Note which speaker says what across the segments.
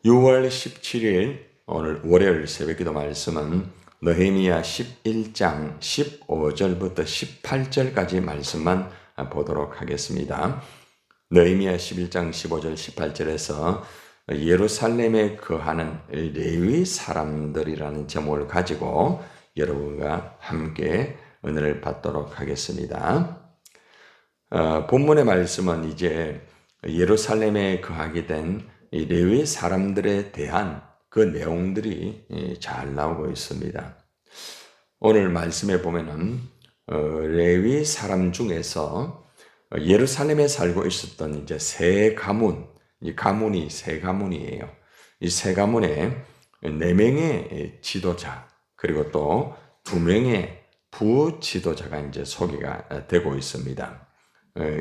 Speaker 1: 6월 17일 오늘 월요일 새벽기도 말씀은 느헤미야 11장 15절부터 18절까지 말씀만 보도록 하겠습니다. 느헤미야 11장 15절 18절에서 예루살렘에 거하는 레위 사람들이라는 제목을 가지고 여러분과 함께 은혜를 받도록 하겠습니다. 본문의 말씀은 이제 예루살렘에 거하게 된 이 레위 사람들에 대한 그 내용들이 잘 나오고 있습니다. 오늘 말씀에 보면은 레위 사람 중에서 예루살렘에 살고 있었던 이제 세 가문, 이 가문이 세 가문이에요. 이 세 가문에 4명의 지도자 그리고 또 2명의 부지도자가 이제 소개가 되고 있습니다.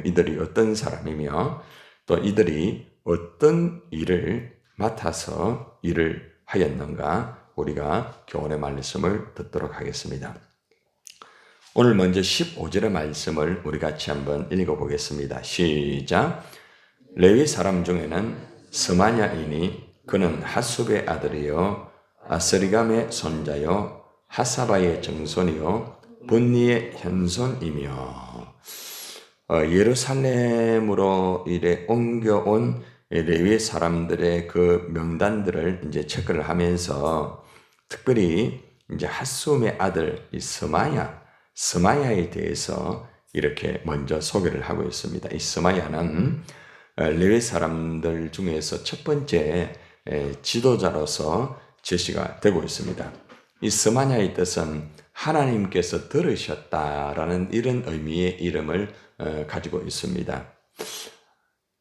Speaker 1: 이들이 어떤 사람이며 또 이들이 어떤 일을 맡아서 일을 하였는가 우리가 교훈의 말씀을 듣도록 하겠습니다. 오늘 먼저 15절의 말씀을 우리 같이 한번 읽어보겠습니다. 시작. 레위 사람 중에는 스마냐이니 그는 핫숲의 아들이요 아스리감의 손자요 하사바의 정손이요 분니의 현손이며 예루살렘으로 이래 옮겨온 레위 사람들의 그 명단들을 이제 체크를 하면서 특별히 이제 핫숨의 아들 이 스마야에 대해서 이렇게 먼저 소개를 하고 있습니다. 이 스마야는 레위 사람들 중에서 첫 번째 지도자로서 제시가 되고 있습니다. 이 스마야의 뜻은 하나님께서 들으셨다라는 이런 의미의 이름을 가지고 있습니다.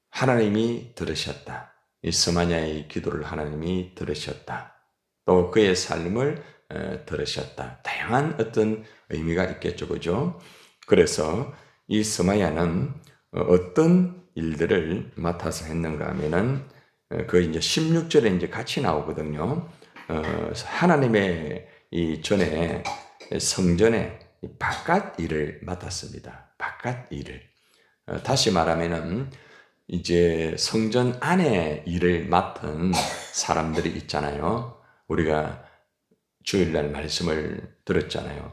Speaker 1: 하나님이 들으셨다. 이 스마냐의 기도를 하나님이 들으셨다. 또 그의 삶을 들으셨다. 다양한 어떤 의미가 있겠죠, 그죠? 그래서 이 스마야는 어떤 일들을 맡아서 했는가 하면은 그 이제 16절에 이제 같이 나오거든요. 하나님의 이 전에 성전의 바깥 일을 맡았습니다. 바깥 일을. 다시 말하면은 이제 성전 안에 일을 맡은 사람들이 있잖아요. 우리가 주일날 말씀을 들었잖아요.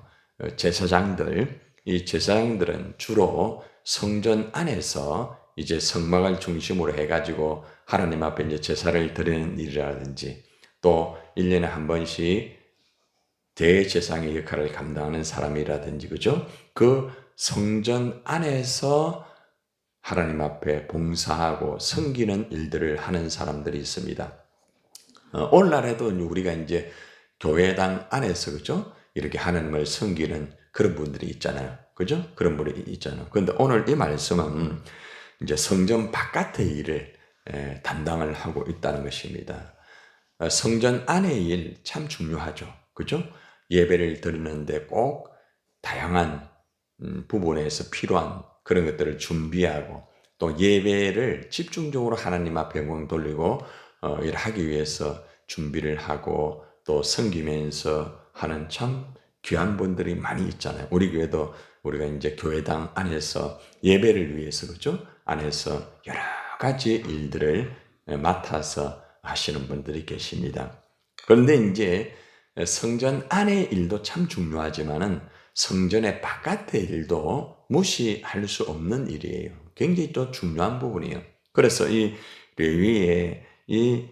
Speaker 1: 제사장들, 이 제사장들은 주로 성전 안에서 이제 성막을 중심으로 해가지고 하나님 앞에 이제 제사를 드리는 일이라든지 또 1년에 한 번씩 대제사장의 역할을 감당하는 사람이라든지, 그죠? 그 성전 안에서 하나님 앞에 봉사하고 섬기는 일들을 하는 사람들이 있습니다. 오늘날에도 우리가 이제 교회당 안에서, 그죠? 이렇게 하나님을 섬기는 그런 분들이 있잖아요. 그죠? 그런 분들이 있잖아요. 그런데 오늘 이 말씀은 이제 성전 바깥의 일을 담당을 하고 있다는 것입니다. 성전 안의 일 참 중요하죠. 그죠? 예배를 드리는데 꼭 다양한 부분에서 필요한 그런 것들을 준비하고 또 예배를 집중적으로 하나님 앞에 영광 돌리고 일하기 위해서 준비를 하고 또 섬기면서 하는 참 귀한 분들이 많이 있잖아요. 우리 교회도 우리가 이제 교회당 안에서 예배를 위해서, 그죠? 안에서 여러 가지 일들을 맡아서 하시는 분들이 계십니다. 그런데 이제 성전 안의 일도 참 중요하지만은 성전의 바깥의 일도 무시할 수 없는 일이에요. 굉장히 또 중요한 부분이에요. 그래서 이 레위의 이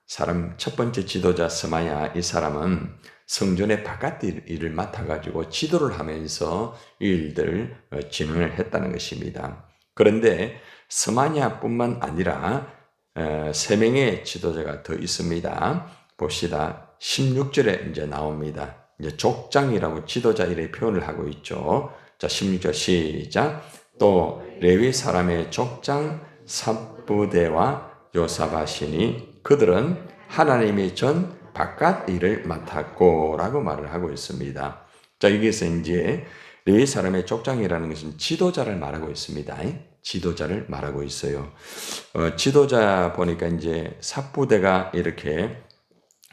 Speaker 1: 사람 첫 번째 지도자 스마야 이 사람은 성전의 바깥의 일을 맡아가지고 지도를 하면서 이 일들을 진행을 했다는 것입니다. 그런데 스마야뿐만 아니라 3명의 지도자가 더 있습니다. 봅시다. 16절에 이제 나옵니다. 이제 족장이라고 지도자 이렇게 표현을 하고 있죠. 자, 16절 시작. 또 레위 사람의 족장 삽부대와 요사바시니 그들은 하나님의 전 바깥 일을 맡았고 라고 말을 하고 있습니다. 자, 여기서 이제 레위 사람의 족장이라는 것은 지도자를 말하고 있습니다. 지도자를 말하고 있어요. 지도자 보니까 이제 삽부대가 이렇게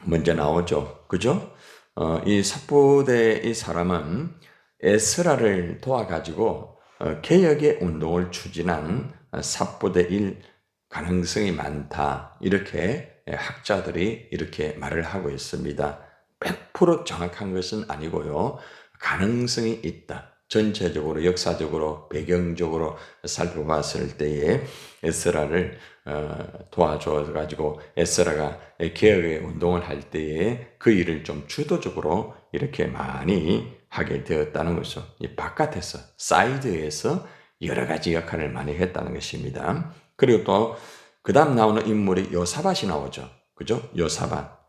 Speaker 1: 먼저 나오죠. 그죠? 이 삽부대 이 사람은 에스라를 도와가지고 개혁의 운동을 추진한 삽부대일 가능성이 많다. 이렇게 학자들이 이렇게 말을 하고 있습니다. 100% 정확한 것은 아니고요. 가능성이 있다. 전체적으로 역사적으로 배경적으로 살펴봤을 때에 에스라를 도와줘 가지고 에스라가 개혁의 운동을 할 때에 그 일을 좀 주도적으로 이렇게 많이 하게 되었다는 것이죠. 이 바깥에서 사이드에서 여러 가지 역할을 많이 했다는 것입니다. 그리고 또 그다음 나오는 인물이 요사밧이 나오죠. 그죠? 요사밧.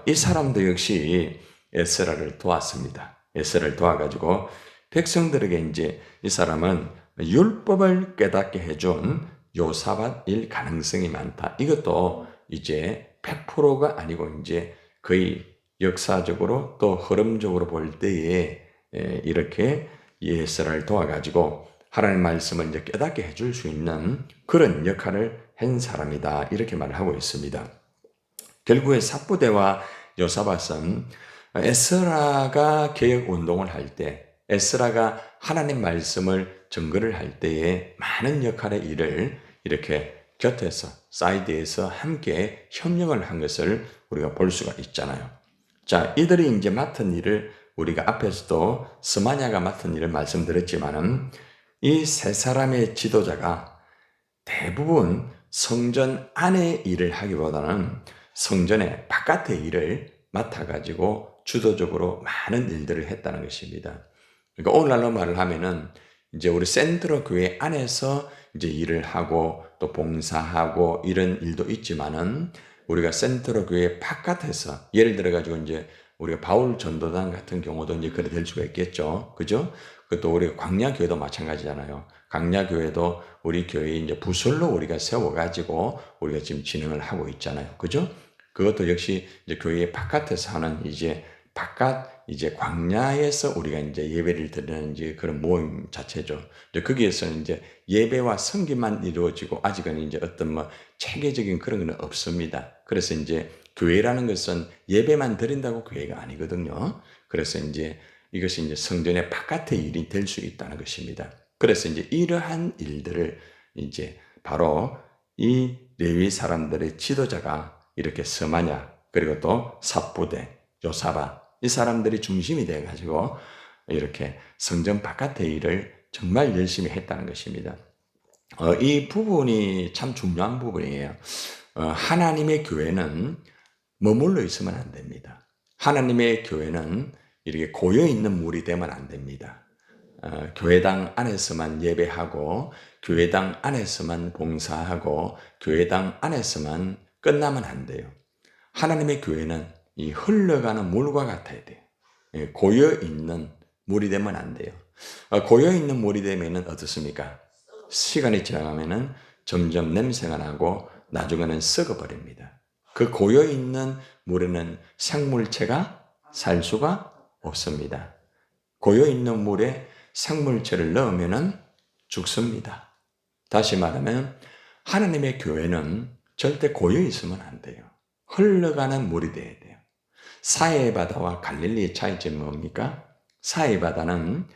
Speaker 1: 이 사람도 역시 에스라를 도왔습니다. 에스라를 도와가지고 백성들에게 이제 이 사람은 율법을 깨닫게 해준 요사밧일 가능성이 많다. 이것도 이제 100%가 아니고 이제 거의 역사적으로 또 흐름적으로 볼 때에 이렇게 에스라를 도와가지고 하나님의 말씀을 이제 깨닫게 해줄 수 있는 그런 역할을 한 사람이다. 이렇게 말을 하고 있습니다. 결국에 삽부대와 요사밧은 에스라가 개혁 운동을 할 때, 에스라가 하나님 말씀을 증거를 할 때에 많은 역할의 일을 이렇게 곁에서, 사이드에서 함께 협력을 한 것을 우리가 볼 수가 있잖아요. 자, 이들이 이제 맡은 일을 우리가 앞에서도 스마냐가 맡은 일을 말씀드렸지만은 이 세 사람의 지도자가 대부분 성전 안의 일을 하기보다는 성전의 바깥의 일을 맡아가지고 주도적으로 많은 일들을 했다는 것입니다. 그러니까 오늘날로 말을 하면은 이제 우리 센트럴 교회 안에서 이제 일을 하고 또 봉사하고 이런 일도 있지만은 우리가 센트럴 교회 바깥에서 예를 들어가지고 이제 우리가 바울 전도단 같은 경우도 이제 그래 될 수가 있겠죠. 그죠? 그것도 우리 광야교회도 마찬가지잖아요. 광야교회도 우리 교회에 이제 부설로 우리가 세워가지고 우리가 지금 진행을 하고 있잖아요. 그죠? 그것도 역시 이제 교회 바깥에서 하는 이제 바깥 이제 광야에서 우리가 이제 예배를 드리는 이제 그런 모임 자체죠. 이제 거기에서는 이제 예배와 성기만 이루어지고 아직은 이제 어떤 뭐 체계적인 그런 건 없습니다. 그래서 이제 교회라는 것은 예배만 드린다고 교회가 아니거든요. 그래서 이제 이것이 이제 성전의 바깥의 일이 될 수 있다는 것입니다. 그래서 이제 이러한 일들을 이제 바로 이 레위 사람들의 지도자가 이렇게 스마냐 그리고 또 삽부대, 요사밧 이 사람들이 중심이 돼 가지고 이렇게 성전 바깥의 일을 정말 열심히 했다는 것입니다. 이 부분이 참 중요한 부분이에요. 하나님의 교회는 머물러 있으면 안 됩니다. 하나님의 교회는 이렇게 고여 있는 물이 되면 안 됩니다. 교회당 안에서만 예배하고 교회당 안에서만 봉사하고 교회당 안에서만 끝나면 안 돼요. 하나님의 교회는 이 흘러가는 물과 같아야 돼요. 고여 있는 물이 되면 안 돼요. 고여 있는 물이 되면은 어떻습니까? 시간이 지나가면은 점점 냄새가 나고 나중에는 썩어버립니다. 그 고여 있는 물에는 생물체가 살 수가 없습니다. 고여 있는 물에 생물체를 넣으면은 죽습니다. 다시 말하면 하나님의 교회는 절대 고여 있으면 안 돼요. 흘러가는 물이 돼야 돼요. 사해 바다와 갈릴리의 차이점이 뭡니까? 사해 바다는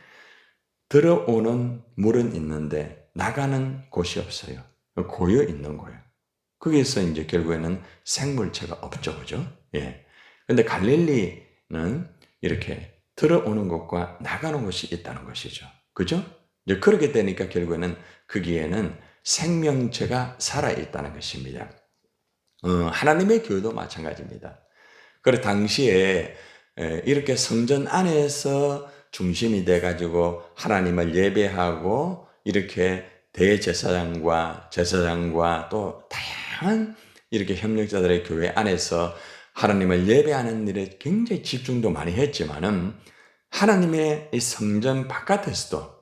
Speaker 1: 들어오는 물은 있는데 나가는 곳이 없어요. 고여 있는 거예요. 거기에서 이제 결국에는 생물체가 없죠. 그죠? 예. 근데 갈릴리는 이렇게 들어오는 곳과 나가는 곳이 있다는 것이죠. 그죠? 이제 그렇게 되니까 결국에는 거기에는 생명체가 살아있다는 것입니다. 하나님의 교회도 마찬가지입니다. 그래 당시에 이렇게 성전 안에서 중심이 돼가지고 하나님을 예배하고 이렇게 대제사장과 제사장과 또 다양한 이렇게 협력자들의 교회 안에서 하나님을 예배하는 일에 굉장히 집중도 많이 했지만은 하나님의 이 성전 바깥에서도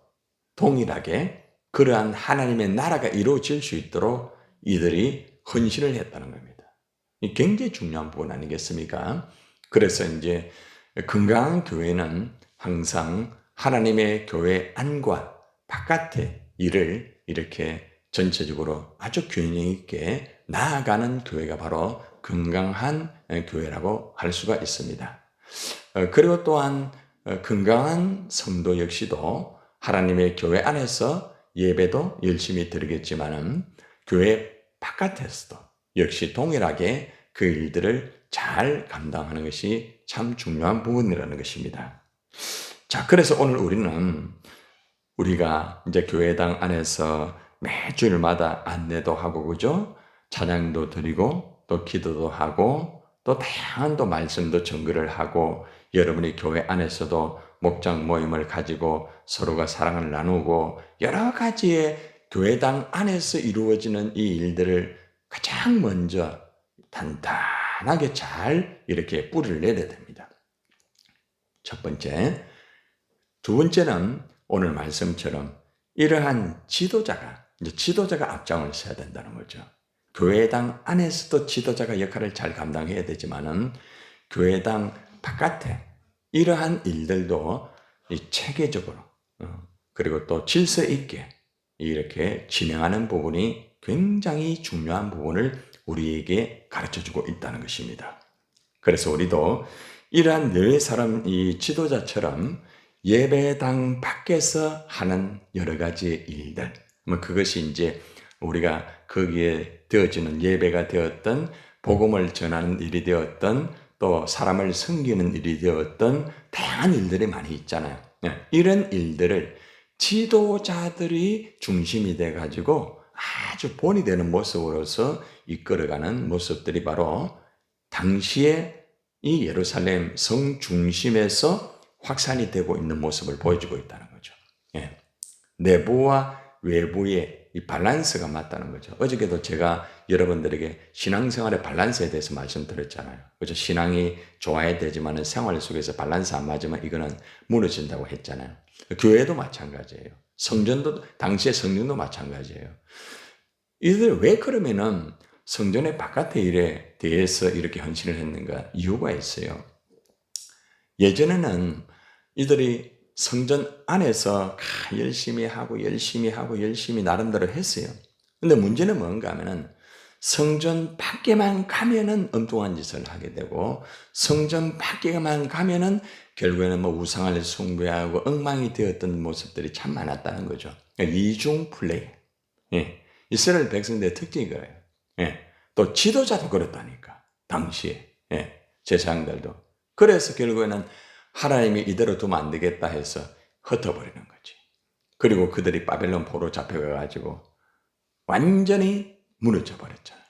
Speaker 1: 동일하게 그러한 하나님의 나라가 이루어질 수 있도록 이들이 헌신을 했다는 겁니다. 이 굉장히 중요한 부분 아니겠습니까? 그래서 이제 건강한 교회는 항상 하나님의 교회 안과 바깥의 일을 이렇게 전체적으로 아주 균형 있게 나아가는 교회가 바로 건강한 교회라고 할 수가 있습니다. 그리고 또한 건강한 성도 역시도 하나님의 교회 안에서 예배도 열심히 드리겠지만은 교회 바깥에서도 역시 동일하게 그 일들을 잘 감당하는 것이 참 중요한 부분이라는 것입니다. 자, 그래서 오늘 우리가 이제 교회당 안에서 매주일마다 안내도 하고, 그죠? 찬양도 드리고, 또 기도도 하고, 또 다양한 또 말씀도 전거를 하고, 여러분이 교회 안에서도 목장 모임을 가지고 서로가 사랑을 나누고, 여러 가지의 교회당 안에서 이루어지는 이 일들을 가장 먼저 단단하게 잘 이렇게 뿌리를 내려야 됩니다. 첫 번째. 두 번째는 오늘 말씀처럼 이러한 지도자가 앞장을 서야 된다는 거죠. 교회당 안에서도 지도자가 역할을 잘 감당해야 되지만은 교회당 바깥에 이러한 일들도 체계적으로 그리고 또 질서 있게 이렇게 진행하는 부분이 굉장히 중요한 부분을 우리에게 가르쳐주고 있다는 것입니다. 그래서 우리도 이러한 늘 사람 이 지도자처럼 예배당 밖에서 하는 여러 가지 일들, 그것이 이제 우리가 거기에 되어지는 예배가 되었던, 복음을 전하는 일이 되었던, 또 사람을 섬기는 일이 되었던 다양한 일들이 많이 있잖아요. 이런 일들을 지도자들이 중심이 돼가지고 아주 본이 되는 모습으로서 이끌어가는 모습들이 바로 당시에 이 예루살렘 성 중심에서 확산이 되고 있는 모습을 보여주고 있다는 거죠. 내부와 외부의 이 밸런스가 맞다는 거죠. 어저께도 제가 여러분들에게 신앙생활의 밸런스에 대해서 말씀드렸잖아요. 그죠? 신앙이 좋아야 되지만 생활 속에서 밸런스 안 맞으면 이거는 무너진다고 했잖아요. 교회도 마찬가지예요. 당시의 성전도 마찬가지예요. 이들 왜 그러면은 성전의 바깥의 일에 대해서 이렇게 헌신을 했는가? 이유가 있어요. 예전에는 이들이 성전 안에서 열심히 하고 나름대로 했어요. 근데 문제는 뭔가 하면은 성전 밖에만 가면은 엉뚱한 짓을 하게 되고, 성전 밖에만 가면은 결국에는 우상을 숭배하고 엉망이 되었던 모습들이 참 많았다는 거죠. 그러니까 이중 플레이. 이스라엘 백성들의 특징이 그래요. 또 지도자도 그렇다니까. 당시에. 제사장들도. 그래서 결국에는 하나님이 이대로 두면 안 되겠다 해서 흩어버리는 거지. 그리고 그들이 바벨론 포로 잡혀가가지고 완전히 무너져 버렸잖아요.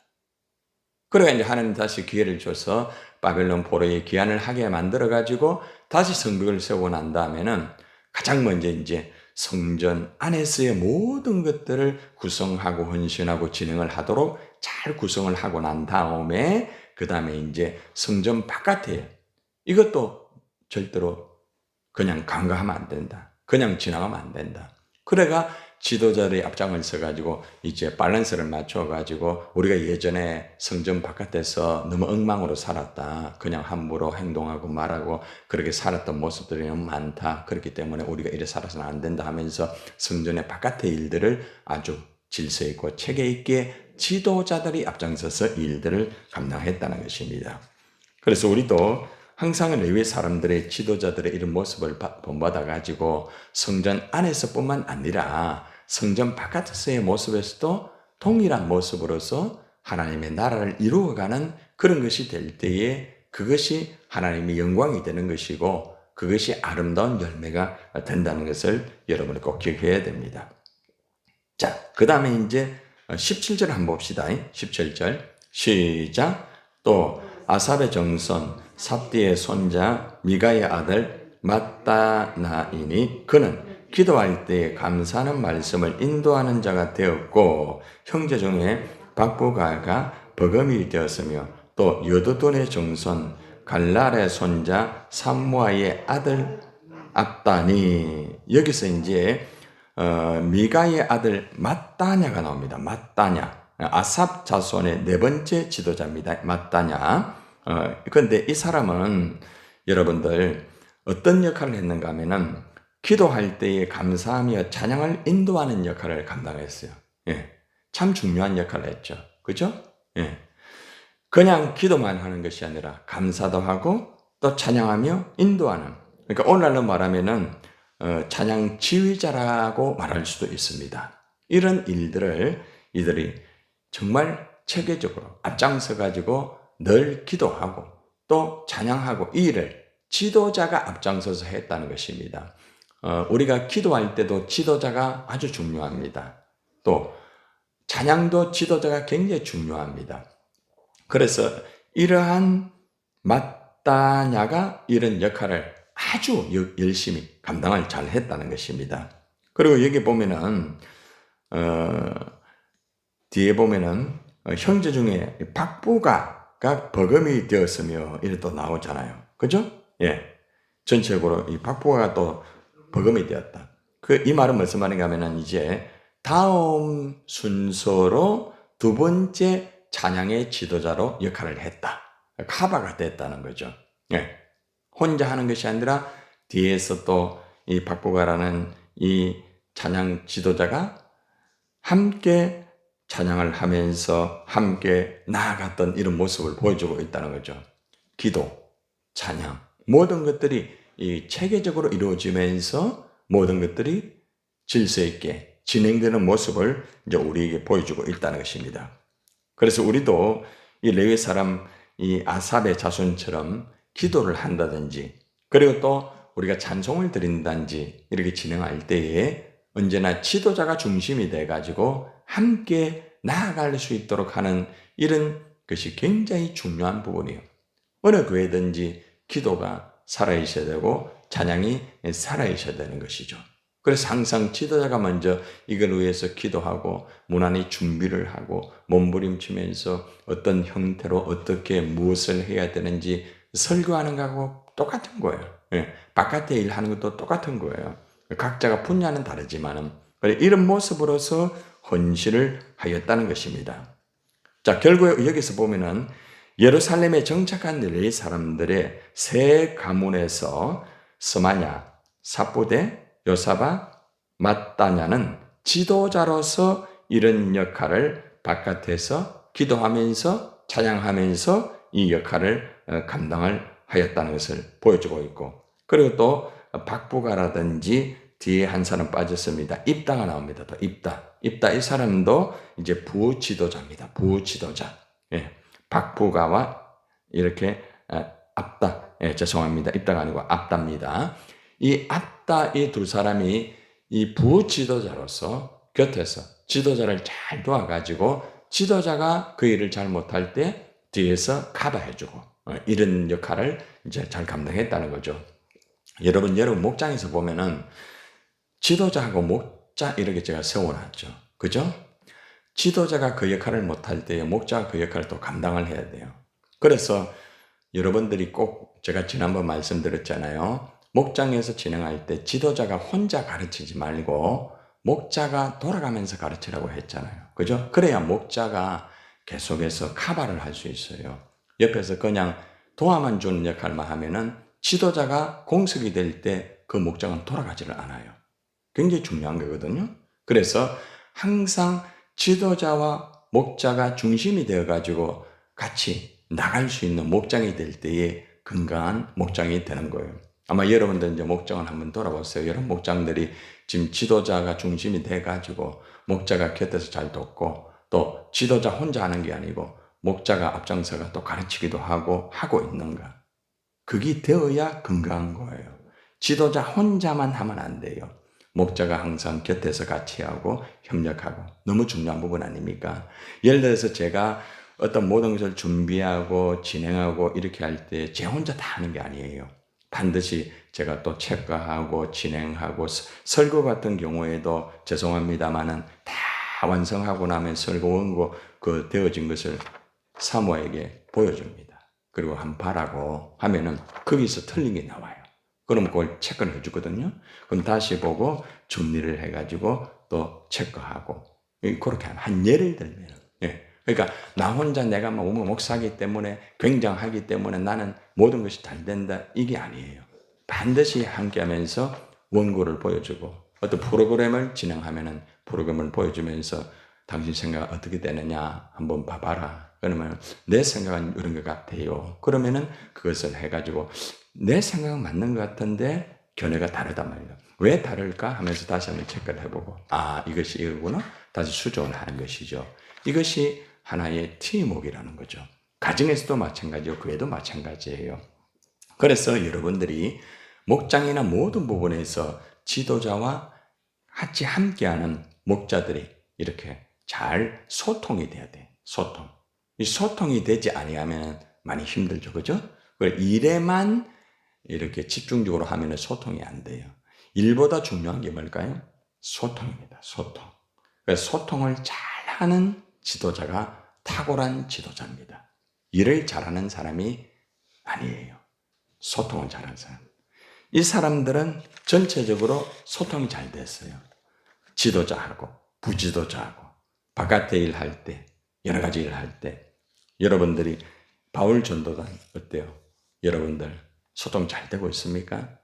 Speaker 1: 그러니까 이제 하나님 다시 기회를 줘서 바벨론 포로의 귀환을 하게 만들어가지고 다시 성벽을 세우고 난 다음에는 가장 먼저 이제 성전 안에서의 모든 것들을 구성하고 헌신하고 진행을 하도록 잘 구성을 하고 난 다음에 그 다음에 이제 성전 바깥에 이것도 절대로 그냥 간과하면 안 된다. 그냥 지나가면 안 된다. 그래가 지도자들이 앞장을 서가지고 이제 밸런스를 맞춰가지고 우리가 예전에 성전 바깥에서 너무 엉망으로 살았다. 그냥 함부로 행동하고 말하고 그렇게 살았던 모습들이 너무 많다. 그렇기 때문에 우리가 이래 살아서는 안 된다 하면서 성전의 바깥의 일들을 아주 질서 있고 체계 있게 지도자들이 앞장서서 일들을 감당했다는 것입니다. 그래서 우리도 항상 레위 사람들의 지도자들의 이런 모습을 본받아가지고 성전 안에서뿐만 아니라 성전 바깥에서의 모습에서도 동일한 모습으로서 하나님의 나라를 이루어가는 그런 것이 될 때에 그것이 하나님의 영광이 되는 것이고 그것이 아름다운 열매가 된다는 것을 여러분이 꼭 기억해야 됩니다. 자, 그 다음에 이제 17절 한번 봅시다. 17절 시작. 또 아삽의 정손 삽디의 손자 미가의 아들 마따나이니 그는 기도할 때에 감사하는 말씀을 인도하는 자가 되었고 형제 중에 박부가가 버금이 되었으며 또 여두돈의 정손 갈랄의 손자 삼무아의 아들 압다니 여기서 이제 미가의 아들 마따냐가 나옵니다. 마따냐 아삽 자손의 네 번째 지도자입니다. 마따냐. 그런데 이 사람은 여러분들 어떤 역할을 했는가 하면은 기도할 때에 감사하며 찬양을 인도하는 역할을 감당했어요. 참 중요한 역할을 했죠. 그죠? 그냥 기도만 하는 것이 아니라 감사도 하고 또 찬양하며 인도하는. 그러니까 오늘날로 말하면은 찬양 지휘자라고 말할 수도 있습니다. 이런 일들을 이들이 정말 체계적으로 앞장서 가지고 늘 기도하고 또 찬양하고 이 일을 지도자가 앞장서서 했다는 것입니다. 우리가 기도할 때도 지도자가 아주 중요합니다. 또 찬양도 지도자가 굉장히 중요합니다. 그래서 이러한 마따냐가 이런 역할을 아주 열심히 감당을 잘 했다는 것입니다. 그리고 여기 보면은 뒤에 보면은 형제 중에 박부가가 버금이 되었으며 이렇게 또 나오잖아요. 그죠? 예. 전체적으로 이 박부가가 또 버금이 되었다. 이 말은 무슨 말인가 하면은 이제 다음 순서로 두 번째 찬양의 지도자로 역할을 했다. 카바가 됐다는 거죠. 예. 혼자 하는 것이 아니라 뒤에서 또 이 박부가라는 이 찬양 지도자가 함께 찬양을 하면서 함께 나아갔던 이런 모습을 보여주고 있다는 거죠. 기도, 찬양, 모든 것들이 이 체계적으로 이루어지면서 모든 것들이 질서 있게 진행되는 모습을 이제 우리에게 보여주고 있다는 것입니다. 그래서 우리도 이 레위 사람 이 아삽의 자손처럼 기도를 한다든지 그리고 또 우리가 찬송을 드린다든지 이렇게 진행할 때에 언제나 지도자가 중심이 돼가지고 함께 나아갈 수 있도록 하는 이런 것이 굉장히 중요한 부분이에요. 어느 교회든지 기도가 살아있어야 되고 찬양이 살아있어야 되는 것이죠. 그래서 항상 지도자가 먼저 이걸 위해서 기도하고 무난히 준비를 하고 몸부림치면서 어떤 형태로 어떻게 무엇을 해야 되는지 설교하는 거하고 똑같은 거예요. 예, 바깥에 일하는 것도 똑같은 거예요. 각자가 분야는 다르지만은 이런 모습으로서 헌신을 하였다는 것입니다. 자, 결국 여기서 보면은 예루살렘에 정착한 레위 사람들의 세 가문에서 스마냐, 삽부대, 요사바, 마따냐는 지도자로서 이런 역할을 바깥에서 기도하면서 찬양하면서 이 역할을 감당을 하였다는 것을 보여주고 있고 그리고 또 박부가라든지 뒤에 한 사람 빠졌습니다. 입다가 나옵니다. 또 입다 이 사람도 이제 부지도자입니다. 부지도자. 예. 박부가와 이렇게 압다. 예, 죄송합니다. 입다가 아니고 압다입니다. 이 압다 이 두 사람이 이 부지도자로서 곁에서 지도자를 잘 도와가지고 지도자가 그 일을 잘 못할 때 뒤에서 커버해주고 이런 역할을 이제 잘 감당했다는 거죠. 여러분 목장에서 보면은 지도자하고 목자 이렇게 제가 세워놨죠. 그죠? 지도자가 그 역할을 못할 때 목자가 그 역할을 또 감당을 해야 돼요. 그래서 여러분들이 꼭 제가 지난번 말씀드렸잖아요. 목장에서 진행할 때 지도자가 혼자 가르치지 말고 목자가 돌아가면서 가르치라고 했잖아요. 그죠? 그래야 목자가 계속해서 커버를 할 수 있어요. 옆에서 그냥 도와만 주는 역할만 하면은 지도자가 공석이 될 때 그 목장은 돌아가지를 않아요. 굉장히 중요한 거거든요. 그래서 항상 지도자와 목자가 중심이 되어가지고 같이 나갈 수 있는 목장이 될 때에 건강한 목장이 되는 거예요. 아마 여러분들 이제 목장을 한번 돌아보세요. 여러 목장들이 지금 지도자가 중심이 돼가지고 목자가 곁에서 잘 돕고 또 지도자 혼자 하는 게 아니고 목자가 앞장서가 또 가르치기도 하고 있는가. 그게 되어야 건강한 거예요. 지도자 혼자만 하면 안 돼요. 목자가 항상 곁에서 같이 하고 협력하고 너무 중요한 부분 아닙니까? 예를 들어서 제가 어떤 모든 것을 준비하고 진행하고 이렇게 할 때 제 혼자 다 하는 게 아니에요. 반드시 제가 또 체크하고 진행하고 설교 같은 경우에도 죄송합니다만은 다 완성하고 나면 설교 원고 그 되어진 것을 사모에게 보여줍니다. 그리고 한번 봐라고 하면은 거기서 틀린 게 나와요. 그럼 그걸 체크를 해주거든요. 그럼 다시 보고 정리를 해가지고 또 체크하고 그렇게 한 예를 들면 예. 그러니까 나 혼자 내가 목사기 때문에 굉장하기 때문에 나는 모든 것이 잘 된다 이게 아니에요. 반드시 함께하면서 원고를 보여주고 어떤 프로그램을 진행하면은 프로그램을 보여주면서 당신 생각 어떻게 되느냐 한번 봐봐라. 그러면 내 생각은 이런 것 같아요. 그러면은 그것을 해가지고 내 생각은 맞는 것 같은데 견해가 다르단 말이에요. 왜 다를까 하면서 다시 한번 체크를 해보고 이것이 이거구나 다시 수정을 하는 것이죠. 이것이 하나의 팀워크라는 거죠. 가정에서도 마찬가지고 교회도 마찬가지예요. 그래서 여러분들이 목장이나 모든 부분에서 지도자와 같이 함께하는 목자들이 이렇게 잘 소통이 돼야 돼. 소통. 이 소통이 되지 아니하면 많이 힘들죠, 그죠? 일에만 이렇게 집중적으로 하면 소통이 안 돼요. 일보다 중요한 게 뭘까요? 소통입니다. 소통. 그래서 소통을 잘하는 지도자가 탁월한 지도자입니다. 일을 잘하는 사람이 아니에요. 소통을 잘하는 사람. 이 사람들은 전체적으로 소통이 잘 됐어요. 지도자하고 부지도자하고 바깥에 일할 때, 여러 가지 일할 때 여러분들이 바울 전도단 어때요? 여러분들 소통 잘 되고 있습니까?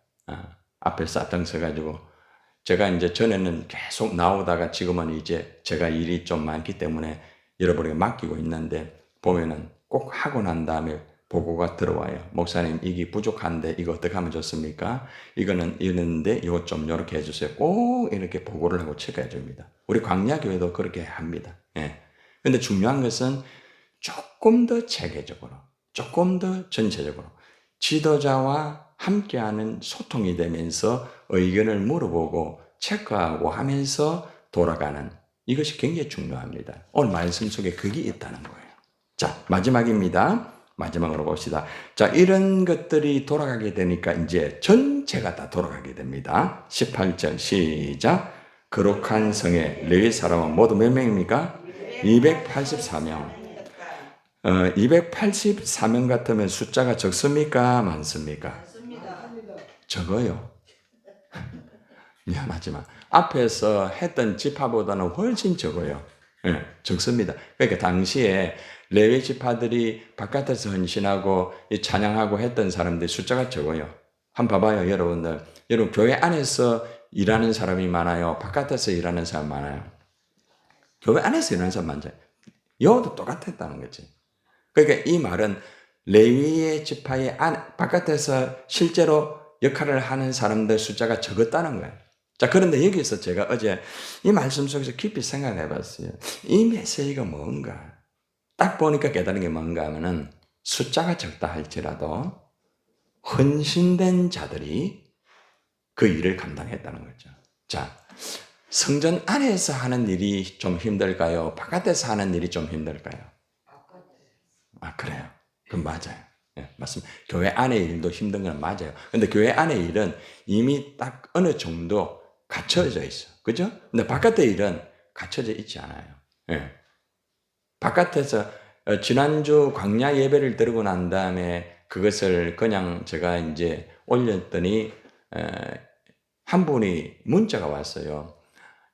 Speaker 1: 앞에서 앞장 서가지고 제가 이제 전에는 계속 나오다가 지금은 이제 제가 일이 좀 많기 때문에 여러분에게 맡기고 있는데 보면은 꼭 하고 난 다음에 보고가 들어와요. 목사님 이게 부족한데 이거 어떻게 하면 좋습니까? 이거는 이랬는데 이거 좀 이렇게 해주세요. 꼭 이렇게 보고를 하고 체크해 줍니다. 우리 광야교회도 그렇게 합니다. 예. 근데 중요한 것은 조금 더 체계적으로, 조금 더 전체적으로 지도자와 함께하는 소통이 되면서 의견을 물어보고 체크하고 하면서 돌아가는 이것이 굉장히 중요합니다. 오늘 말씀 속에 그게 있다는 거예요. 자, 마지막입니다. 마지막으로 봅시다. 자, 이런 것들이 돌아가게 되니까 이제 전체가 다 돌아가게 됩니다. 18절 시작. 거룩한 성에 레위 사람은 모두 몇 명입니까? 284명. 284명 같으면 숫자가 적습니까? 많습니까? 적어요. 미안하지만 앞에서 했던 지파보다는 훨씬 적어요. 네, 적습니다. 그러니까 당시에 레위 지파들이 바깥에서 헌신하고 찬양하고 했던 사람들이 숫자가 적어요. 한번 봐봐요, 여러분들. 여러분 교회 안에서 일하는 사람이 많아요? 바깥에서 일하는 사람 많아요? 교회 안에서 일하는 사람 많죠. 여호도 똑같았다는 거지. 그러니까 이 말은 레위의 지파의 바깥에서 실제로 역할을 하는 사람들 숫자가 적었다는 거예요. 자, 그런데 여기서 제가 어제 이 말씀 속에서 깊이 생각해 봤어요. 이 메시지가 뭔가? 딱 보니까 깨달은 게 뭔가 하면은 숫자가 적다 할지라도 헌신된 자들이 그 일을 감당했다는 거죠. 자, 성전 안에서 하는 일이 좀 힘들까요? 바깥에서 하는 일이 좀 힘들까요? 그래요. 그럼 맞아요. 네, 맞습니다. 교회 안의 일도 힘든 건 맞아요. 근데 교회 안의 일은 이미 딱 어느 정도 갖춰져 있어. 그죠? 근데 바깥의 일은 갖춰져 있지 않아요. 네. 바깥에서 지난주 광야 예배를 드리고 난 다음에 그것을 그냥 제가 이제 올렸더니 한 분이 문자가 왔어요.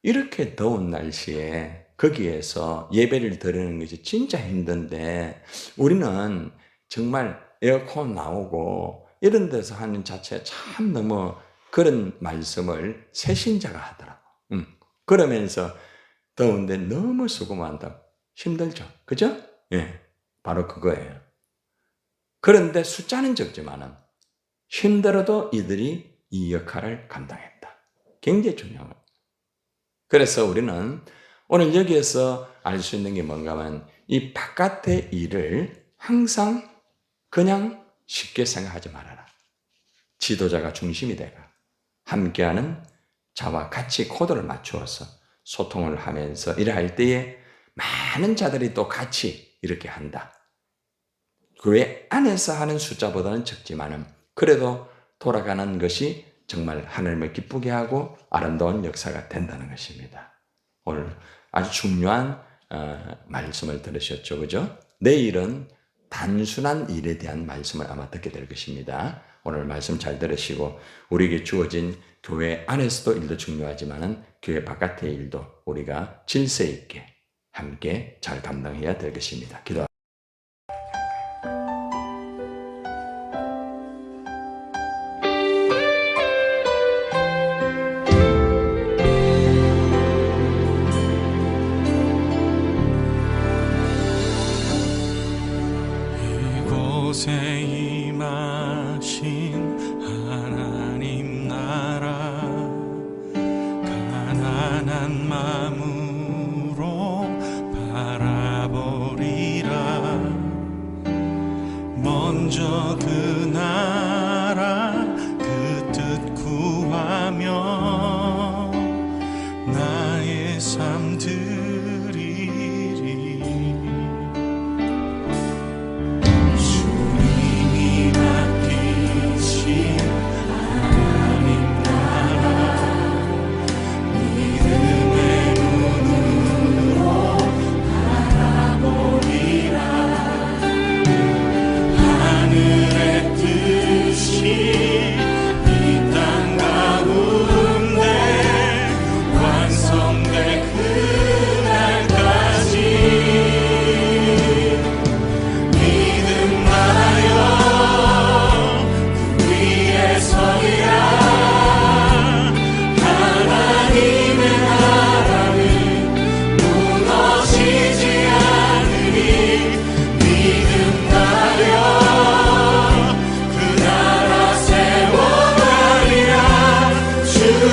Speaker 1: 이렇게 더운 날씨에 거기에서 예배를 드리는 것이 진짜 힘든데 우리는 정말 에어컨 나오고 이런 데서 하는 자체 참 너무 그런 말씀을 새신자가 하더라고. 그러면서 더운데 너무 수고 많다. 힘들죠. 그죠? 예. 바로 그거예요. 그런데 숫자는 적지만은 힘들어도 이들이 이 역할을 감당했다. 굉장히 중요한 거예요. 그래서 우리는 오늘 여기에서 알 수 있는 게 뭔가 하면 이 바깥의 일을 항상 그냥 쉽게 생각하지 말아라. 지도자가 중심이 되가 함께하는 자와 같이 코드를 맞추어서 소통을 하면서 일을 할 때에 많은 자들이 또 같이 이렇게 한다. 교회 안에서 하는 숫자보다는 적지만은 그래도 돌아가는 것이 정말 하나님을 기쁘게 하고 아름다운 역사가 된다는 것입니다. 오늘 아주 중요한 말씀을 들으셨죠, 그죠? 내일은 단순한 일에 대한 말씀을 아마 듣게 될 것입니다. 오늘 말씀 잘 들으시고 우리에게 주어진 교회 안에서도 일도 중요하지만은 교회 바깥의 일도 우리가 질서 있게 함께 잘 감당해야 될 것입니다. 기도.
Speaker 2: 이곳에 임하신 하나님 나라 가난한 마음으로 바라보리라 먼저 그 나라 그 뜻 구하며 나의 삶 드리리. 주님이 맡기신 하나님 나라 믿음의 눈으로 바라보리라. 하늘의 뜻이 이 땅 가운데 완성될 그날까지 믿음하여 그 위에 서리라. 하나님의 나라는 무너지지 않으니 믿음하여 그 나라 세워가리라. 주님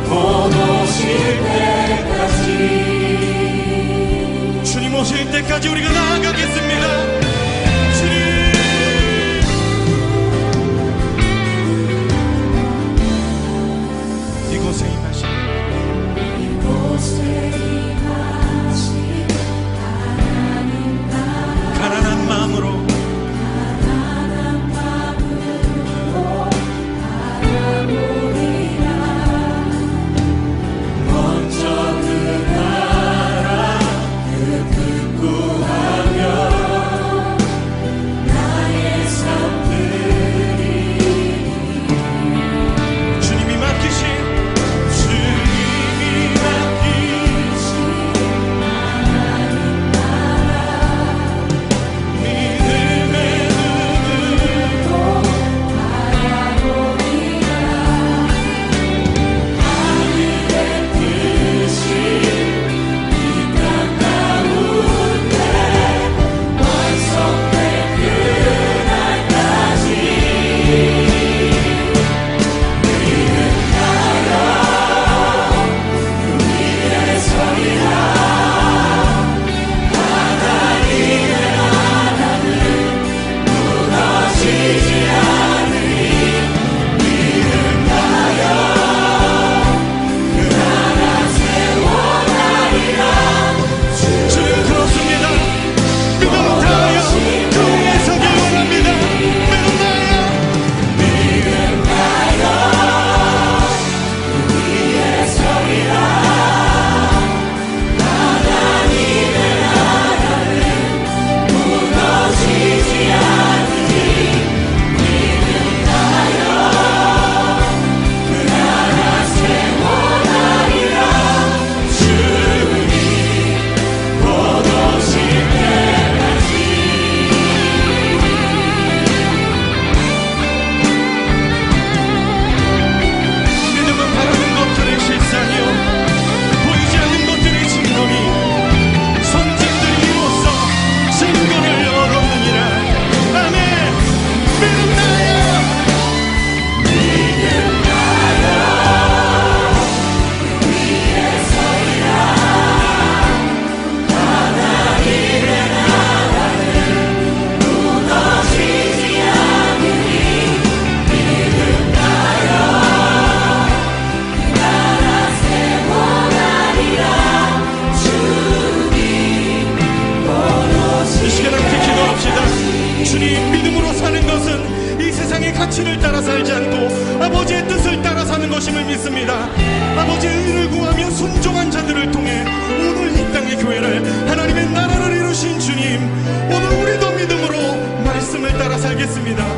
Speaker 2: 곧 오실 때까지. 주님 오실 때까지 우리가 나아가겠습니다. 주님 이곳에 임하신 가난한 마음으로 먼저 그 나라 그 뜻 구하며 나의 삶 드리리. 주님이 맡기신 믿음의 눈으로 하늘의 뜻이 이 땅 가운데 완성될 그날까지 믿음하여 그 위에 서리라. 하나님의 나라는 무너지지 않으니 믿음하여 그 나라 세워가리라. 주님 그렇습니다. 믿음 다하여 그 위에 서기 원합니다. 믿음 다하여 그 위에 서리라. 하나님의 나라는 무너지지 않으니 믿음하여 그 나라 세워가리라. 주님 곧 오실 때까지. 믿음은 바라는 것들의 실상이요 보이지 않는 것들의 증거니 선진들이 이로써 증거를 얻었느니라. 아멘. 믿음나여 위에 서리라. 하나님의 나라는 무너지지 않으니 믿음나여 그 나라 세워가리라. 주님 곧 오실 이 시간 함께 기도합시다. 주님 믿음으로 사는 것은 이 세상의 가치를 따라 살지 않고 아버지의 뜻을 따라 사는 것임을 믿습니다. 아버지의 의를 구하며 순종한 자들을 통해 오늘 이 땅의 교회를 하나님의 나라를 이루신 주님, 오늘 우리도 믿음으로 말씀을 따라 살겠습니다.